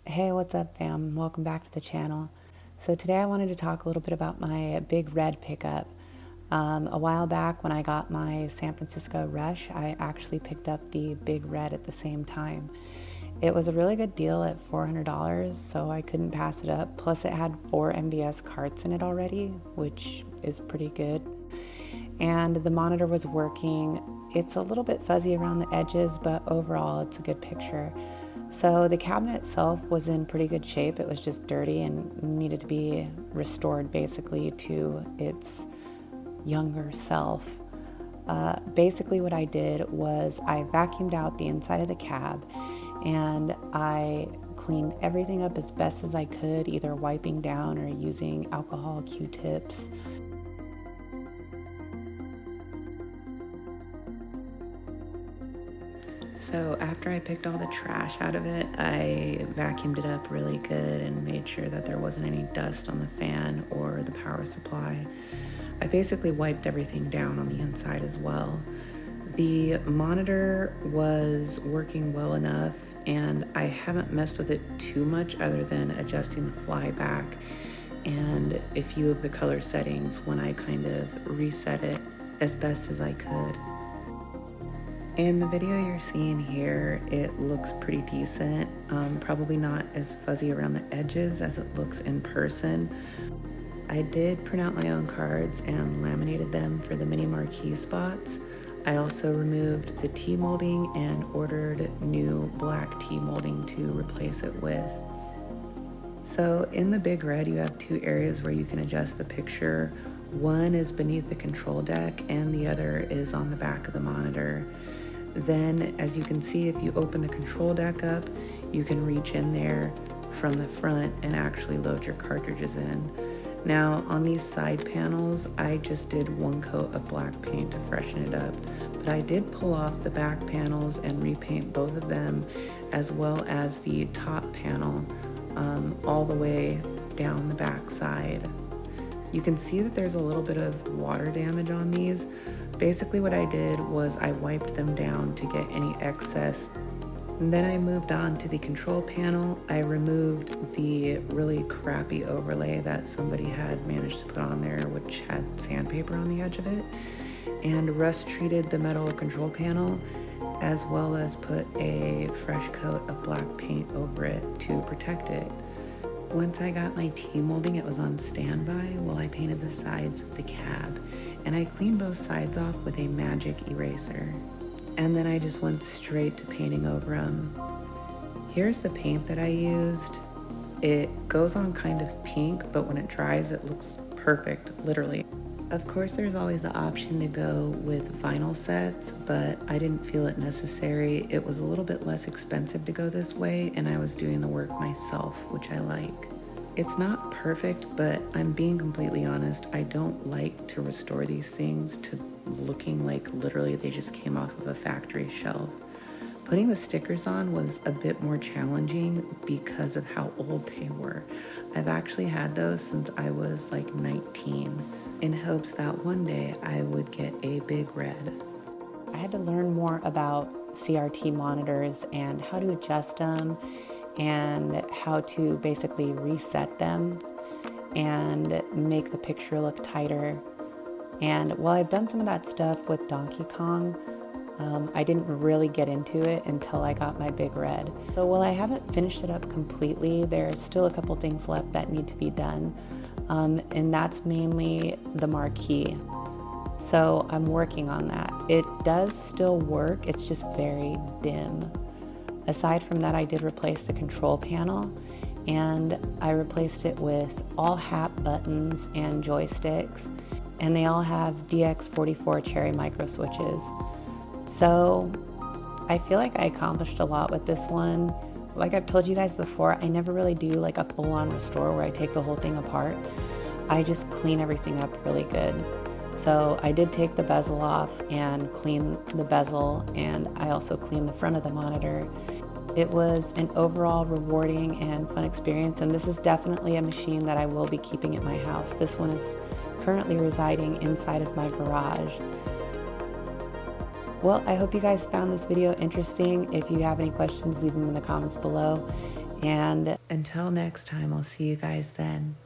Hey, what's up, fam? Welcome back to the channel. So today I wanted to talk a little bit about my Big Red pickup. A while back when I got my San Francisco Rush, I actually picked up the Big Red at the same time. It was a really good deal at $400, so I couldn't pass it up. Plus it had 4 MVS carts in it already, which is pretty good. And the monitor was working. It's a little bit fuzzy around the edges, but overall it's a good picture. So the cabinet itself was in pretty good shape. It was just dirty and needed to be restored basically to its younger self. Basically what I did was I vacuumed out the inside of the cab and I cleaned everything up as best as I could, either wiping down or using alcohol Q-tips. So after I picked all the trash out of it, I vacuumed it up really good and made sure that there wasn't any dust on the fan or the power supply. I basically wiped everything down on the inside as well. The monitor was working well enough and I haven't messed with it too much other than adjusting the flyback and a few of the color settings when I kind of reset it as best as I could. In the video you're seeing here, it looks pretty decent. Probably not as fuzzy around the edges as it looks in person. I did print out my own cards and laminated them for the mini marquee spots. I also removed the T-molding and ordered new black T-molding to replace it with. So in the Big Red, you have 2 areas where you can adjust the picture. One is beneath the control deck and the other is on the back of the monitor. Then, as you can see, if you open the control deck up, you can reach in there from the front and actually load your cartridges in. Now, on these side panels, I just did 1 coat of black paint to freshen it up, but I did pull off the back panels and repaint both of them, as well as the top panel all the way down the back side. You can see that there's a little bit of water damage on these. Basically what I did was I wiped them down to get any excess. And then I moved on to the control panel. I removed the really crappy overlay that somebody had managed to put on there, which had sandpaper on the edge of it, and rust treated the metal control panel, as well as put a fresh coat of black paint over it to protect it. Once I got my T-molding, it was on standby while I painted the sides of the cab, and I cleaned both sides off with a magic eraser. And then I just went straight to painting over them. Here's the paint that I used. It goes on kind of pink, but when it dries, it looks perfect, literally. Of course, there's always the option to go with vinyl sets, but I didn't feel it necessary. It was a little bit less expensive to go this way, and I was doing the work myself, which I like. It's not perfect, but I'm being completely honest. I don't like to restore these things to looking like literally they just came off of a factory shelf. Putting the stickers on was a bit more challenging because of how old they were. I've actually had those since I was like 19, in hopes that one day I would get a Big Red. I had to learn more about CRT monitors and how to adjust them and how to basically reset them and make the picture look tighter. And while I've done some of that stuff with Donkey Kong, I didn't really get into it until I got my Big Red. So while I haven't finished it up completely, there's still a couple things left that need to be done. And that's mainly the marquee. So I'm working on that. It does still work, it's just very dim. Aside from that, I did replace the control panel and I replaced it with all HAP buttons and joysticks, and they all have DX44 cherry micro switches. So I feel like I accomplished a lot with this one. Like I've told you guys before, I never really do like a full-on restore where I take the whole thing apart. I just clean everything up really good. So I did take the bezel off and clean the bezel, and I also cleaned the front of the monitor. It was an overall rewarding and fun experience, and this is definitely a machine that I will be keeping at my house. This one is currently residing inside of my garage. Well, I hope you guys found this video interesting. If you have any questions, leave them in the comments below. And until next time, I'll see you guys then.